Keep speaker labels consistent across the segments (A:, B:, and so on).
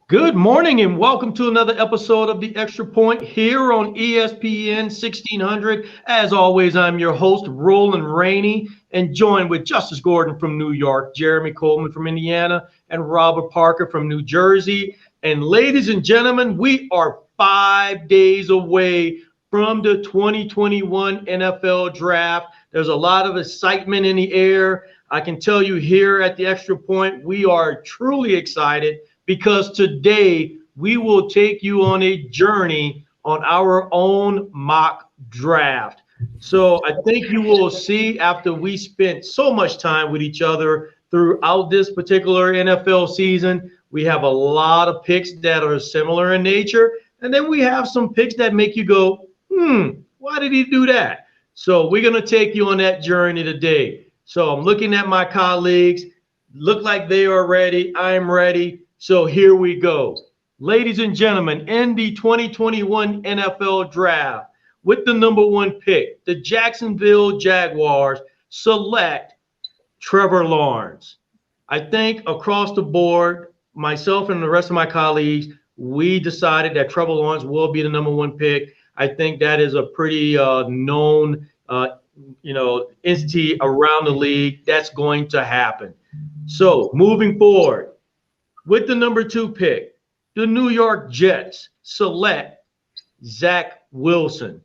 A: Good morning and welcome to another episode of the Extra Point here on ESPN 1600. As always, I'm your host, Roland Rainey, and joined with Justice Gordon from New York, Jeremy Coleman from Indiana, and Robert Parker from New Jersey. And ladies and gentlemen, we are 5 days away from the 2021 NFL Draft. There's a lot of excitement in the air. I can tell you here at the Extra Point, we are truly excited because today we will take you on a journey on our own mock draft. So I think you will see after we spent so much time with each other throughout this particular NFL season, we have a lot of picks that are similar in nature. And then we have some picks that make you go, why did he do that? So we're going to take you on that journey today. So I'm looking at my colleagues, look like they are ready. I'm ready. So here we go. Ladies and gentlemen, in the 2021 NFL Draft, with the number one pick, the Jacksonville Jaguars select Trevor Lawrence. I think across the board, myself and the rest of my colleagues, we decided that Trevor Lawrence will be the number one pick. I think that is a pretty known entity around the league. That's going to happen. So moving forward, with the number two pick, the New York Jets select Zach Wilson.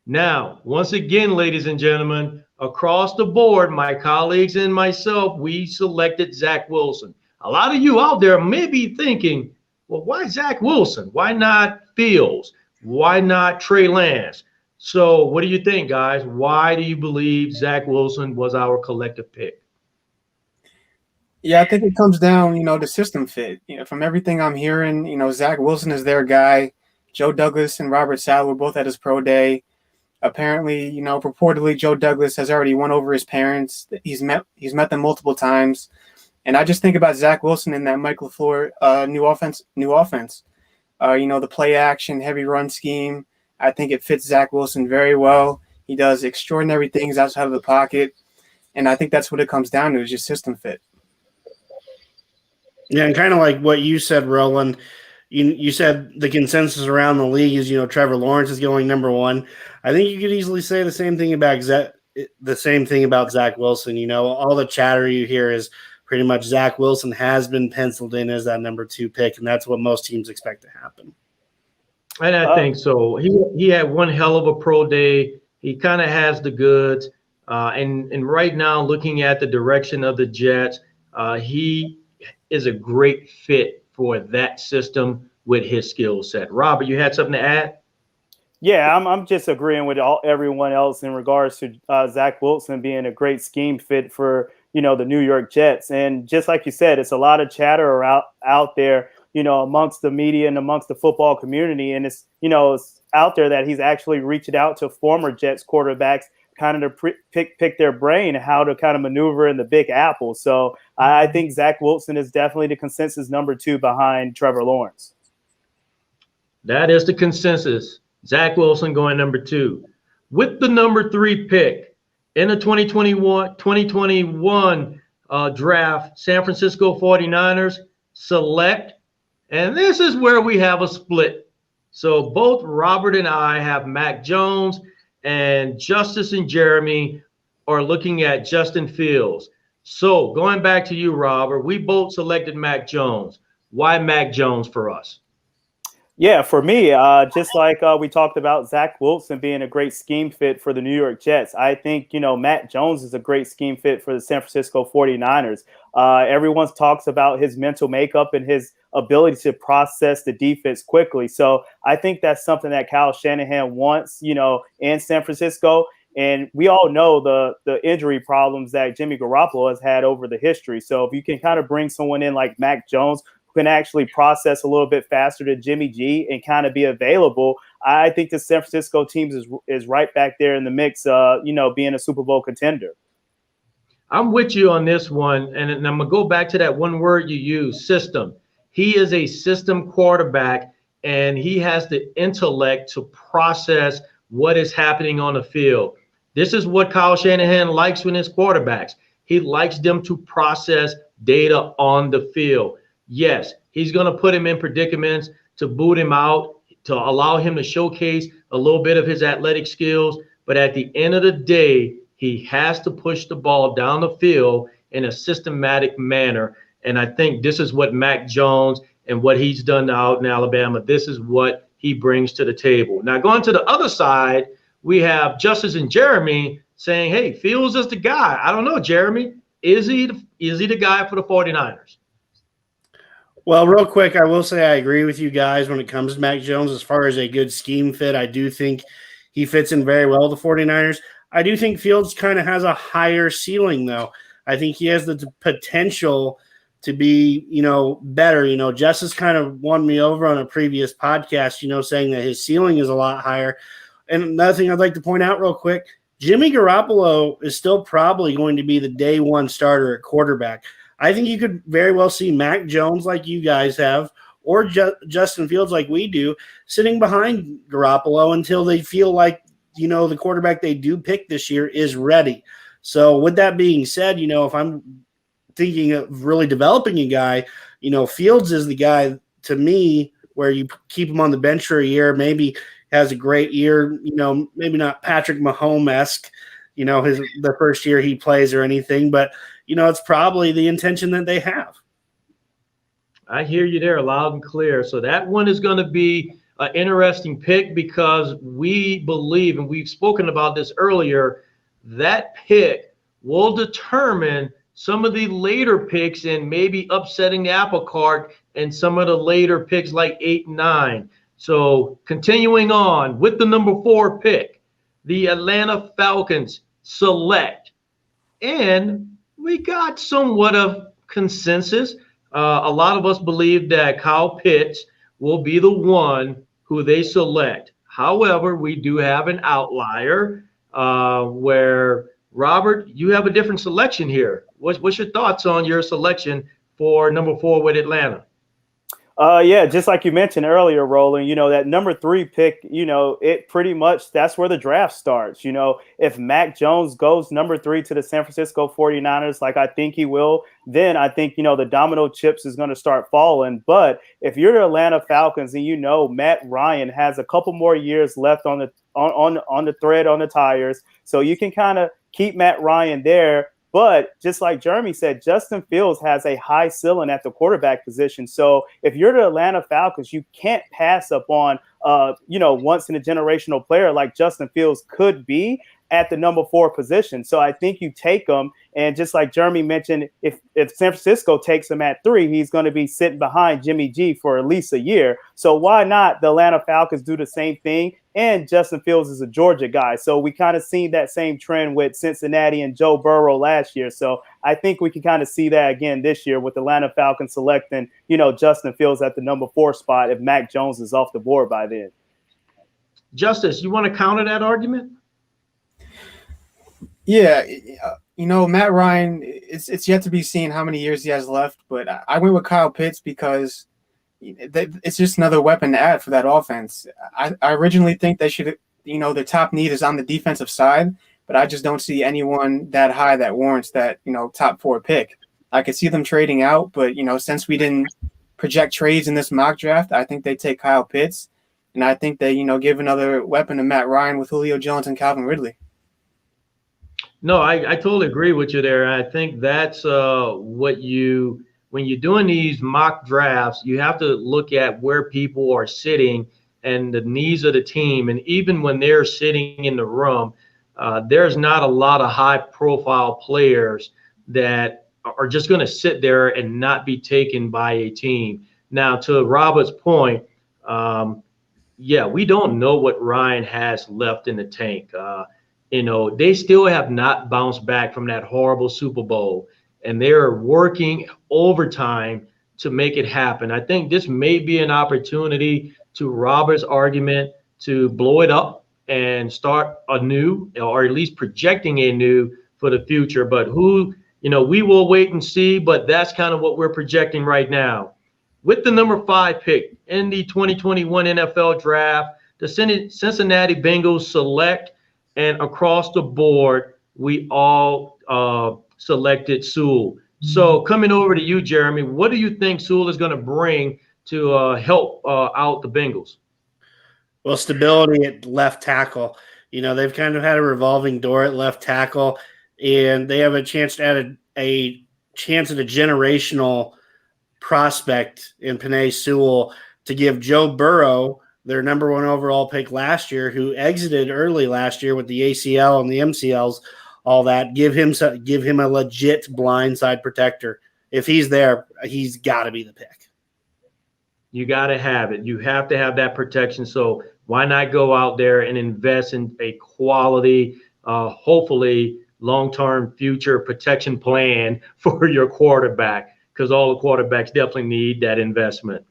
A: Now, once again, ladies and gentlemen, across the board, my colleagues and myself, we selected Zach Wilson. A lot of you out there may be thinking, well, why Zach Wilson? Why not Fields? Why not Trey Lance? So what do you think, guys? Why do you believe Zach Wilson was our collective pick?
B: Yeah, I think it comes down, to system fit. From everything I'm hearing, Zach Wilson is their guy. Joe Douglas and Robert Saleh were both at his pro day. Apparently, purportedly Joe Douglas has already won over his parents. He's met them multiple times. And I just think about Zach Wilson in that Mike LaFleur new offense. The play action, heavy run scheme. I think it fits Zach Wilson very well. He does extraordinary things outside of the pocket. And I think that's what it comes down to, is just system fit.
C: Yeah, and kind of like what you said, Roland, you said the consensus around the league is, Trevor Lawrence is going number one. I think you could easily say the same thing about Zach Wilson. All the chatter you hear is pretty much Zach Wilson has been penciled in as that number two pick, and that's what most teams expect to happen.
A: And I think so. He had one hell of a pro day. He kind of has the goods. And right now, looking at the direction of the Jets, he is a great fit for that system with his skill set. Robert, you had something to add?
D: Yeah, I'm just agreeing with everyone else in regards to Zach Wilson being a great scheme fit for, the New York Jets. And just like you said, it's a lot of chatter out there, amongst the media and amongst the football community. And it's out there that he's actually reached out to former Jets quarterbacks kind of to pick their brain how to kind of maneuver in the Big Apple. So I think Zach Wilson is definitely the consensus number two behind Trevor Lawrence.
A: That is the consensus. Zach Wilson going number two. With the number three pick in the 2021 draft, San Francisco 49ers select, and this is where we have a split. So both Robert and I have Mac Jones, and Justice and Jeremy are looking at Justin Fields. So going back to you, Robert, we both selected Mac Jones. Why Mac Jones for us?
D: Yeah, for me, just like we talked about Zach Wilson being a great scheme fit for the New York Jets, I think, Matt Jones is a great scheme fit for the San Francisco 49ers. Everyone talks about his mental makeup and his ability to process the defense quickly. So I think that's something that Kyle Shanahan wants, in San Francisco. And we all know the injury problems that Jimmy Garoppolo has had over the history. So if you can kind of bring someone in like Mac Jones, who can actually process a little bit faster than Jimmy G and kind of be available, I think the San Francisco team is right back there in the mix, being a Super Bowl contender.
A: I'm with you on this one. And I'm going to go back to that one word you use, system. He is a system quarterback, and he has the intellect to process what is happening on the field. This is what Kyle Shanahan likes with his quarterbacks. He likes them to process data on the field. Yes, He's going to put him in predicaments to boot him out, to allow him to showcase a little bit of his athletic skills. But at the end of the day, he has to push the ball down the field in a systematic manner. And I think this is what Mac Jones and what he's done out in Alabama, this is what he brings to the table. Now, going to the other side, we have Justice and Jeremy saying, hey, Fields is the guy. I don't know, Jeremy. Is he the guy for the 49ers?
C: Well, real quick, I will say I agree with you guys when it comes to Mac Jones. As far as a good scheme fit, I do think he fits in very well with the 49ers. I do think Fields kind of has a higher ceiling, though. I think he has the potential to be, better. Justice kind of won me over on a previous podcast, saying that his ceiling is a lot higher. And another thing I'd like to point out real quick, Jimmy Garoppolo is still probably going to be the day one starter at quarterback. I think you could very well see Mac Jones like you guys have, or Justin Fields like we do, sitting behind Garoppolo until they feel like, the quarterback they do pick this year is ready. So with that being said, if I'm thinking of really developing a guy, Fields is the guy to me where you keep him on the bench for a year, maybe has a great year, maybe not Patrick Mahomes-esque, the first year he plays or anything, but, it's probably the intention that they have.
A: I hear you there loud and clear. So that one is going to be an interesting pick because we believe, and we've spoken about this earlier, that pick will determine some of the later picks and maybe upsetting the apple cart and some of the later picks like 8 and 9. So continuing on with the number 4 pick, the Atlanta Falcons select. And we got somewhat of consensus. A lot of us believe that Kyle Pitts will be the one who they select. However, we do have an outlier where, Robert, you have a different selection here. What's your thoughts on your selection for number 4 with Atlanta?
D: Yeah, just like you mentioned earlier, Roland, that number 3 pick, it pretty much, that's where the draft starts. If Mac Jones goes number 3 to the San Francisco 49ers, like I think he will, then I think, the domino chips is going to start falling. But if you're the Atlanta Falcons and Matt Ryan has a couple more years left on the thread on the tires, so you can kind of keep Matt Ryan there. But just like Jeremy said, Justin Fields has a high ceiling at the quarterback position. So if you're the Atlanta Falcons, you can't pass up on, once in a generational player like Justin Fields could be at the number 4 position. So I think you take him. And just like Jeremy mentioned, if San Francisco takes him at 3, he's going to be sitting behind Jimmy G for at least a year. So why not the Atlanta Falcons do the same thing? And Justin Fields is a Georgia guy. So we kind of seen that same trend with Cincinnati and Joe Burrow last year. So I think we can kind of see that again this year with the Atlanta Falcons selecting, Justin Fields at the number 4 spot if Mac Jones is off the board by then.
A: Justice, you want to counter that argument?
B: Yeah, Matt Ryan, it's yet to be seen how many years he has left, but I went with Kyle Pitts because it's just another weapon to add for that offense. I originally think they should, their top need is on the defensive side, but I just don't see anyone that high that warrants that, top 4 pick. I could see them trading out, but, since we didn't project trades in this mock draft, I think they take Kyle Pitts, and I think they, give another weapon to Matt Ryan with Julio Jones and Calvin Ridley.
A: No, I totally agree with you there. I think that's when you're doing these mock drafts, you have to look at where people are sitting and the needs of the team. And even when they're sitting in the room, there's not a lot of high-profile players that are just going to sit there and not be taken by a team. Now, to Robert's point, we don't know what Ryan has left in the tank. They still have not bounced back from that horrible Super Bowl, and they're working overtime to make it happen. I think this may be an opportunity to Robert's argument to blow it up and start anew, or at least projecting anew for the future. But we will wait and see, but that's kind of what we're projecting right now. With the number 5 pick in the 2021 NFL Draft, the Cincinnati Bengals select. And across the board, we all selected Sewell. So coming over to you, Jeremy, what do you think Sewell is going to bring to help out the Bengals?
C: Well, stability at left tackle. They've kind of had a revolving door at left tackle, and they have a chance to add a chance at a generational prospect in Penei Sewell to give Joe Burrow, their number 1 overall pick last year, who exited early last year with the ACL and the MCLs, all that, give him a legit blindside protector. If he's there, he's got to be the pick.
A: You got to have it. You have to have that protection. So why not go out there and invest in a quality, hopefully long-term future protection plan for your quarterback, because all the quarterbacks definitely need that investment.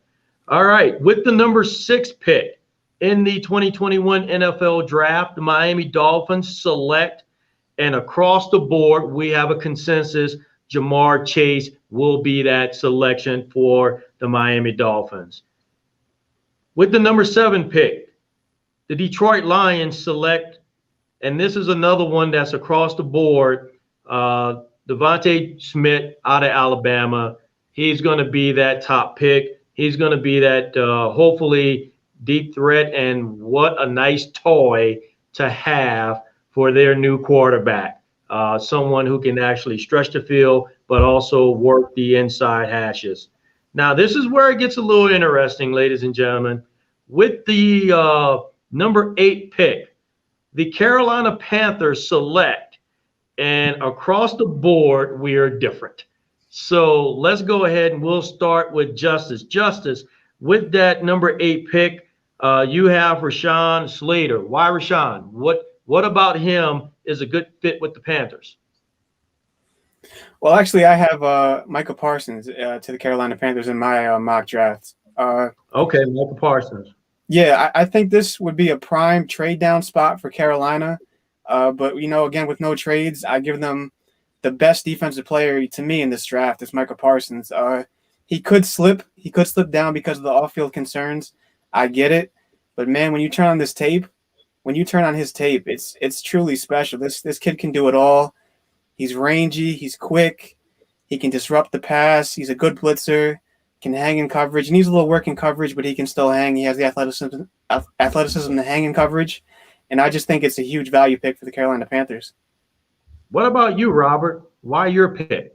A: All right, with the number 6 pick in the 2021 NFL Draft, the Miami Dolphins select, and across the board, we have a consensus. Jamar Chase will be that selection for the Miami Dolphins. With the number 7 pick, the Detroit Lions select, and this is another one that's across the board, Devontae Smith out of Alabama. He's going to be that top pick. He's going to be that hopefully deep threat, and what a nice toy to have for their new quarterback. Someone who can actually stretch the field, but also work the inside hashes. Now, this is where it gets a little interesting, ladies and gentlemen. With the number 8 pick, the Carolina Panthers select, and across the board, we are different. So let's go ahead and we'll start with Justice. Justice, with that number 8 pick, you have Rashawn Slater. Why Rashawn? What about him is a good fit with the Panthers?
B: Well, actually, I have Micah Parsons to the Carolina Panthers in my mock draft.
A: Okay, Micah Parsons.
B: Yeah, I think this would be a prime trade down spot for Carolina. But, again, with no trades, I give them the best defensive player to me in this draft is Micah Parsons. He could slip down because of the off-field concerns. I get it. But, man, when you turn on his tape, it's truly special. This kid can do it all. He's rangy. He's quick. He can disrupt the pass. He's a good blitzer. Can hang in coverage. He needs a little work in coverage, but he can still hang. He has the athleticism to hang in coverage. And I just think it's a huge value pick for the Carolina Panthers.
A: What about you, Robert? Why your pick?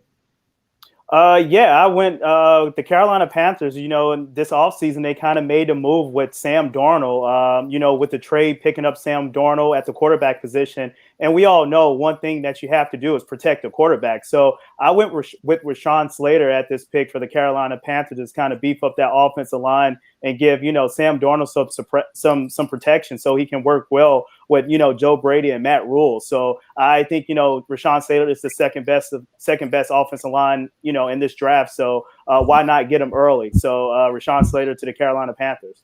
D: I went the Carolina Panthers. In this offseason, they kind of made a move with Sam Darnold, with the trade picking up Sam Darnold at the quarterback position. And we all know one thing that you have to do is protect the quarterback. So I went with Rashawn Slater at this pick for the Carolina Panthers to kind of beef up that offensive line and give, Sam Darnold some protection so he can work well with, Joe Brady and Matt Rule. So I think, Rashawn Slater is the second best offensive line, in this draft. So why not get him early? So Rashawn Slater to the Carolina Panthers.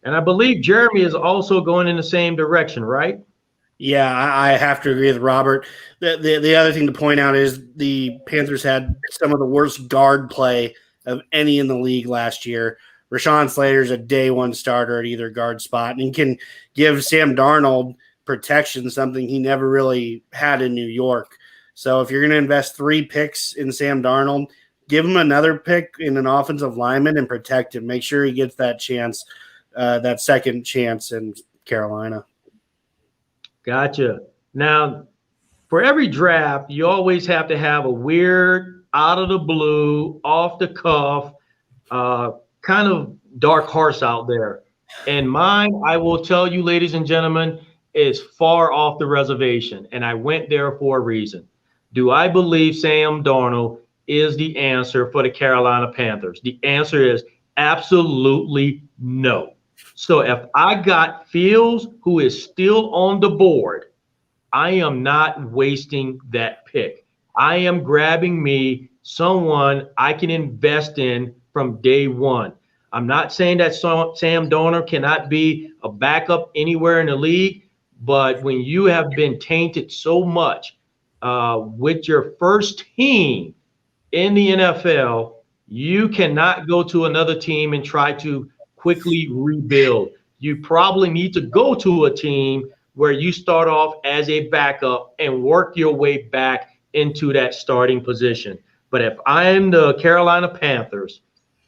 A: And I believe Jeremy is also going in the same direction, right?
C: Yeah, I have to agree with Robert. The other thing to point out is the Panthers had some of the worst guard play of any in the league last year. Rashawn Slater's a day one starter at either guard spot and can give Sam Darnold protection, something he never really had in New York. So if you're going to invest 3 picks in Sam Darnold, give him another pick in an offensive lineman and protect him. Make sure he gets that chance, that second chance in Carolina.
A: Gotcha. Now, for every draft, you always have to have a weird, out of the blue, off the cuff, kind of dark horse out there. And mine, I will tell you, ladies and gentlemen, is far off the reservation. And I went there for a reason. Do I believe Sam Darnold is the answer for the Carolina Panthers? The answer is absolutely no. So if I got Fields, who is still on the board, I am not wasting that pick. I am grabbing me someone I can invest in from day one. I'm not saying that Sam Darnold cannot be a backup anywhere in the league, but when you have been tainted so much with your first team in the NFL, you cannot go to another team and try to quickly rebuild. You probably need to go to a team where you start off as a backup and work your way back into that starting position. But if I'm the Carolina Panthers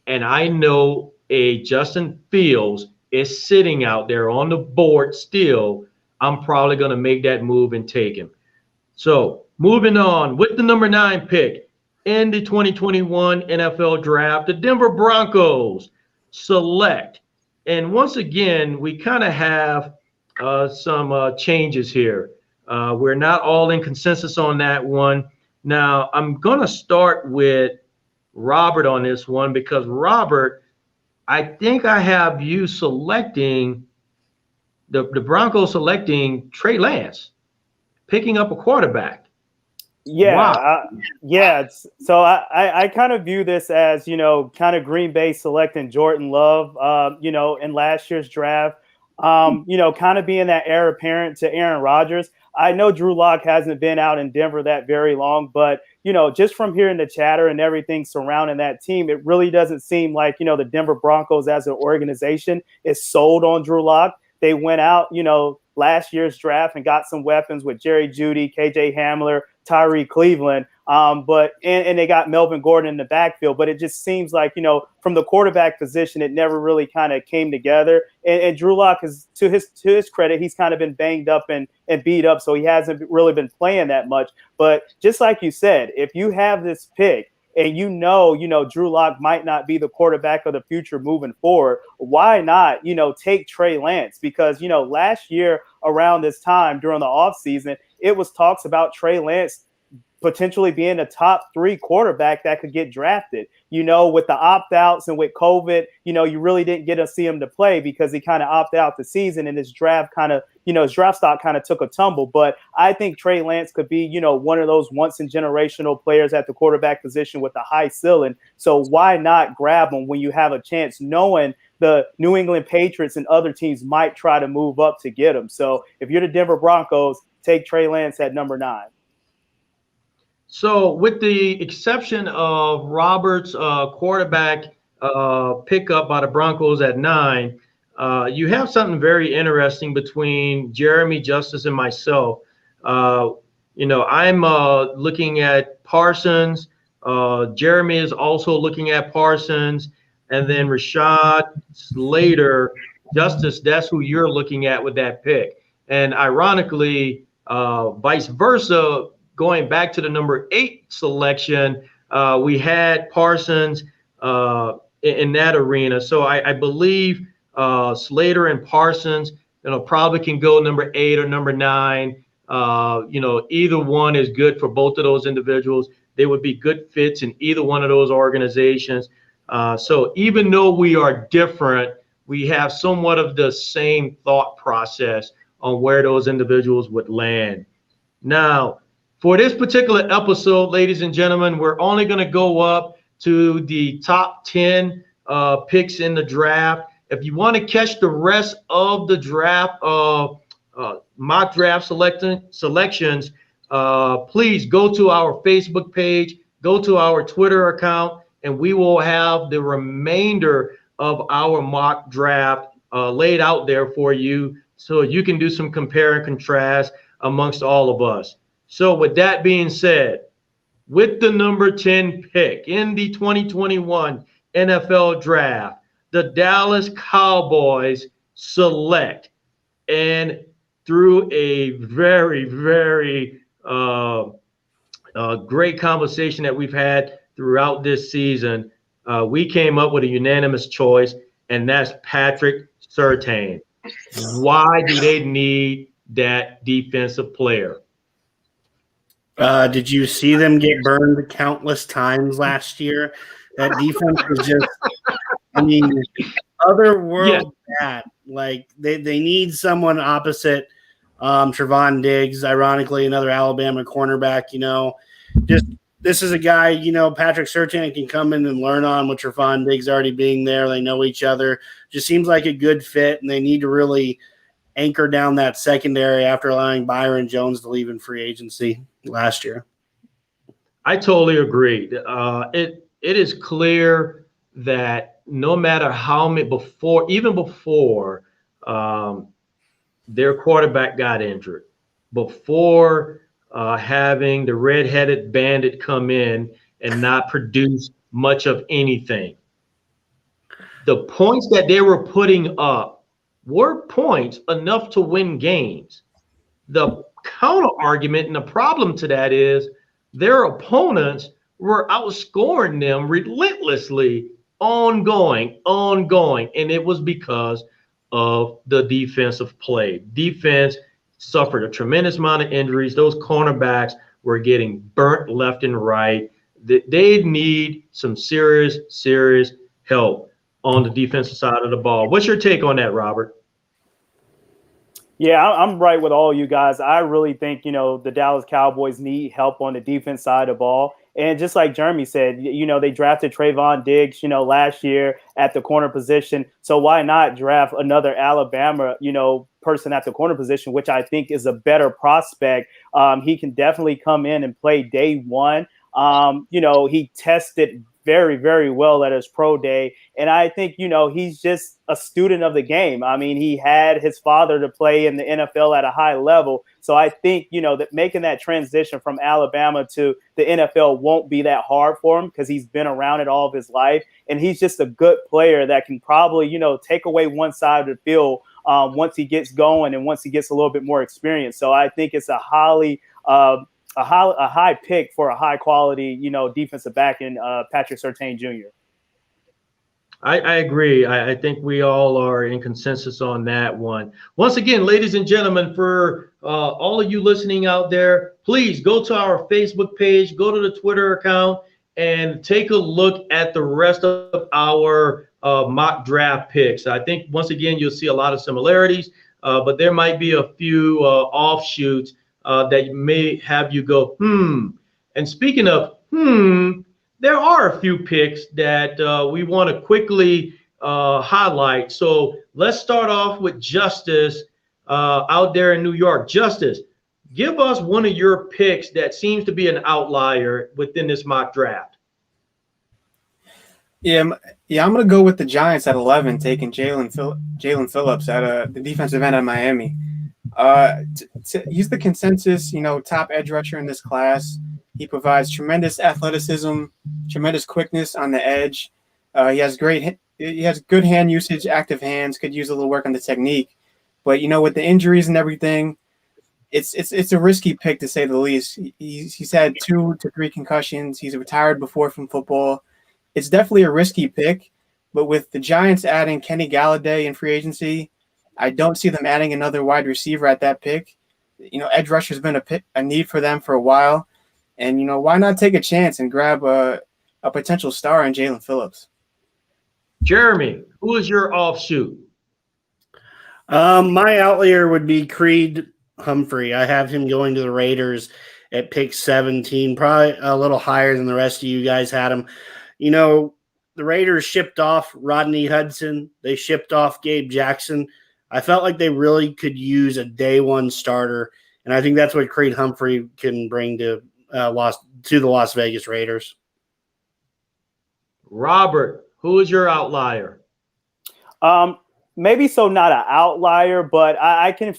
A: and I know a Justin Fields is sitting out there on the board still, I'm probably going to make that move and take him. So moving on with the number 9 pick in the 2021 NFL draft, the Denver Broncos select. And once again, we kind of have some changes here. We're not all in consensus on that one. Now, I'm going to start with Robert on this one because, Robert, I think I have you selecting the Broncos selecting Trey Lance, picking up a quarterback.
D: Yeah,
A: Wow.
D: So I kind of view this as, kind of Green Bay selecting Jordan Love, in last year's draft, kind of being that heir apparent to Aaron Rodgers. I know Drew Lock hasn't been out in Denver that very long, but, just from hearing the chatter and everything surrounding that team, it really doesn't seem like, the Denver Broncos as an organization is sold on Drew Lock. They went out, last year's draft and got some weapons with Jerry Jeudy, KJ Hamler, Tyree Cleveland, but they got Melvin Gordon in the backfield. But it just seems like, from the quarterback position, it never really kind of came together. And Drew Lock is, to his credit, he's kind of been banged up and beat up, so he hasn't really been playing that much. But just like you said, if you have this pick and Drew Lock might not be the quarterback of the future moving forward, why not, take Trey Lance? Because, last year around this time during the offseason, it was talks about Trey Lance potentially being a top 3 quarterback that could get drafted. With the opt-outs and with COVID, you really didn't get to see him to play because he kind of opted out the season and his draft his draft stock kind of took a tumble. But I think Trey Lance could be, one of those once-in-generational players at the quarterback position with a high ceiling. So why not grab him when you have a chance, knowing the New England Patriots and other teams might try to move up to get him? So if you're the Denver Broncos, take Trey Lance at number 9.
A: So with the exception of Robert's quarterback pickup by the Broncos at 9, you have something very interesting between Jeremy, Justice, and myself. I'm looking at Parsons. Jeremy is also looking at Parsons. And then Rashad Slater, Justice, that's who you're looking at with that pick. And ironically, vice versa, going back to the number 8 selection, we had Parsons in that arena. So I believe Slater and Parsons, probably can go number 8 or number 9. Either one is good for both of those individuals. They would be good fits in either one of those organizations. So even though we are different, we have somewhat of the same thought process on where those individuals would land. Now, for this particular episode, ladies and gentlemen, we're only going to go up to the top 10 picks in the draft. If you want to catch the rest of the draft, mock draft selections, please go to our Facebook page, go to our Twitter account, and we will have the remainder of our mock draft laid out there for you so you can do some compare and contrast amongst all of us. So with that being said, with the number 10 pick in the 2021 NFL Draft, the Dallas Cowboys select, and through a very, very great conversation that we've had throughout this season, we came up with a unanimous choice, and that's Patrick Surtain. Why do they need that defensive player?
C: Did you see them get burned countless times last year? That defense was just, otherworld bad. Like they need someone opposite Trevon Diggs, ironically, another Alabama cornerback, just this is a guy, Patrick Surtain can come in and learn on with Trevon Diggs already being there. They know each other. Just seems like a good fit, and they need to really anchor down that secondary after allowing Byron Jones to leave in free agency last year.
A: I totally agree. It is clear that no matter how many before their quarterback got injured, before having the red-headed bandit come in and not produce much of anything. The points that they were putting up were points enough to win games. The counter argument and the problem to that is their opponents were outscoring them relentlessly, ongoing. And it was because of the defensive play. Defense suffered a tremendous amount of injuries. Those cornerbacks were getting burnt left and right. They need some serious help on the defensive side of the ball. What's your take on that, Robert?
D: Yeah, I'm right with all you guys. I really think, the Dallas Cowboys need help on the defense side of the ball. And just like Jeremy said, they drafted Trayvon Diggs, last year at the corner position. So why not draft another Alabama, person at the corner position, which I think is a better prospect. He can definitely come in and play day one. He tested very, very well at his pro day. And I think, he's just a student of the game. I mean, he had his father to play in the NFL at a high level. So I think, that making that transition from Alabama to the NFL won't be that hard for him because he's been around it all of his life. And he's just a good player that can probably, take away one side of the field once he gets going and once he gets a little bit more experience. So I think it's a high pick for a high quality, defensive back in Patrick Surtain Jr.
A: I agree. I think we all are in consensus on that one. Once again, ladies and gentlemen, for all of you listening out there, please go to our Facebook page, go to the Twitter account, and take a look at the rest of our mock draft picks. I think, once again, you'll see a lot of similarities, but there might be a few offshoots that may have you go, And speaking of, there are a few picks that we want to quickly highlight. So let's start off with Justice out there in New York. Justice, give us one of your picks that seems to be an outlier within this mock draft.
B: Yeah, I'm going to go with the Giants at 11, taking Jalen Phillips at the defensive end at Miami. He's the consensus, top edge rusher in this class. He provides tremendous athleticism, tremendous quickness on the edge. He has good hand usage, active hands, could use a little work on the technique. But, with the injuries and everything, it's a risky pick to say the least. He's had 2 to 3 concussions. He's retired before from football. It's definitely a risky pick. But with the Giants adding Kenny Galladay in free agency, I don't see them adding another wide receiver at that pick. Edge rusher has been a need for them for a while. And, why not take a chance and grab a potential star in Jalen Phillips?
A: Jeremy, who is your offshoot?
C: My outlier would be Creed Humphrey. I have him going to the Raiders at pick 17, probably a little higher than the rest of you guys had him. The Raiders shipped off Rodney Hudson. They shipped off Gabe Jackson. I felt like they really could use a day one starter, and I think that's what Creed Humphrey can bring to the Las Vegas Raiders.
A: Robert, who is your outlier?
D: Maybe so not an outlier, but I can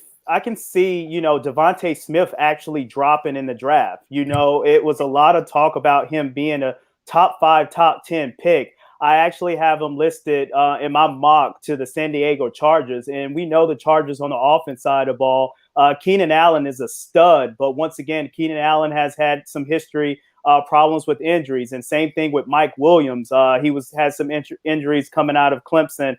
D: see, Devontae Smith actually dropping in the draft. It was a lot of talk about him being a top 5, top 10 pick. I actually have him listed in my mock to the San Diego Chargers, and we know the Chargers on the offense side of the ball. Keenan Allen is a stud, but once again, Keenan Allen has had some history problems with injuries, and same thing with Mike Williams. He had some injuries coming out of Clemson.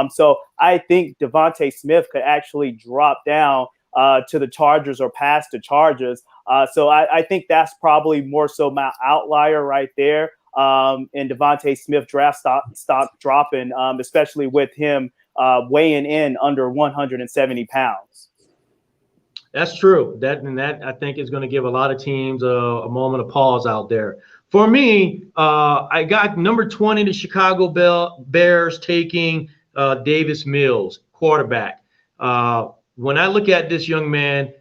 D: So I think Devontae Smith could actually drop down to the Chargers or past the Chargers. So I think that's probably more so my outlier right there. And Devontae Smith draft stock dropping, especially with him weighing in under 170 pounds.
A: That's true. That I think is going to give a lot of teams a moment of pause out there. For me, I got number 20, the Chicago Bears, taking Davis Mills, quarterback. When I look at this young man,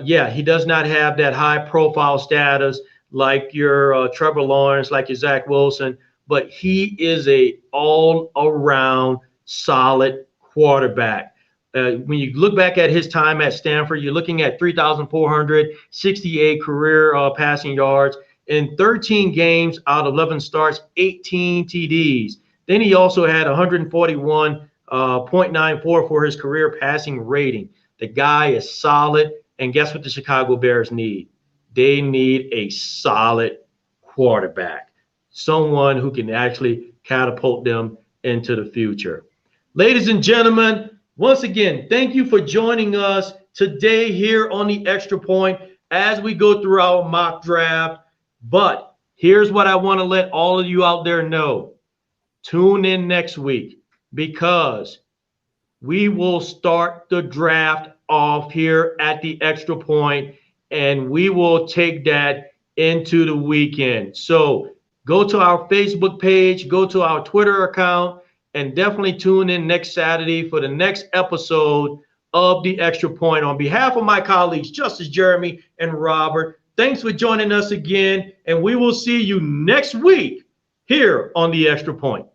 A: he does not have that high-profile status like your Trevor Lawrence, like your Zach Wilson, but he is a all-around solid quarterback. When you look back at his time at Stanford, you're looking at 3,468 career passing yards in 13 games out of 11 starts, 18 TDs. Then he also had 141.94 for his career passing rating. The guy is solid. And guess what the Chicago Bears need? They need a solid quarterback, someone who can actually catapult them into the future. Ladies and gentlemen, once again, thank you for joining us today here on the Extra Point as we go through our mock draft. But here's what I want to let all of you out there know. Tune in next week because we will start the draft off here at the Extra Point, and we will take that into the weekend. So go to our Facebook page, go to our Twitter account, and definitely tune in next Saturday for the next episode of the Extra Point. On behalf of my colleagues, Justice, Jeremy, and Robert, thanks for joining us again, and we will see you next week here on the Extra Point.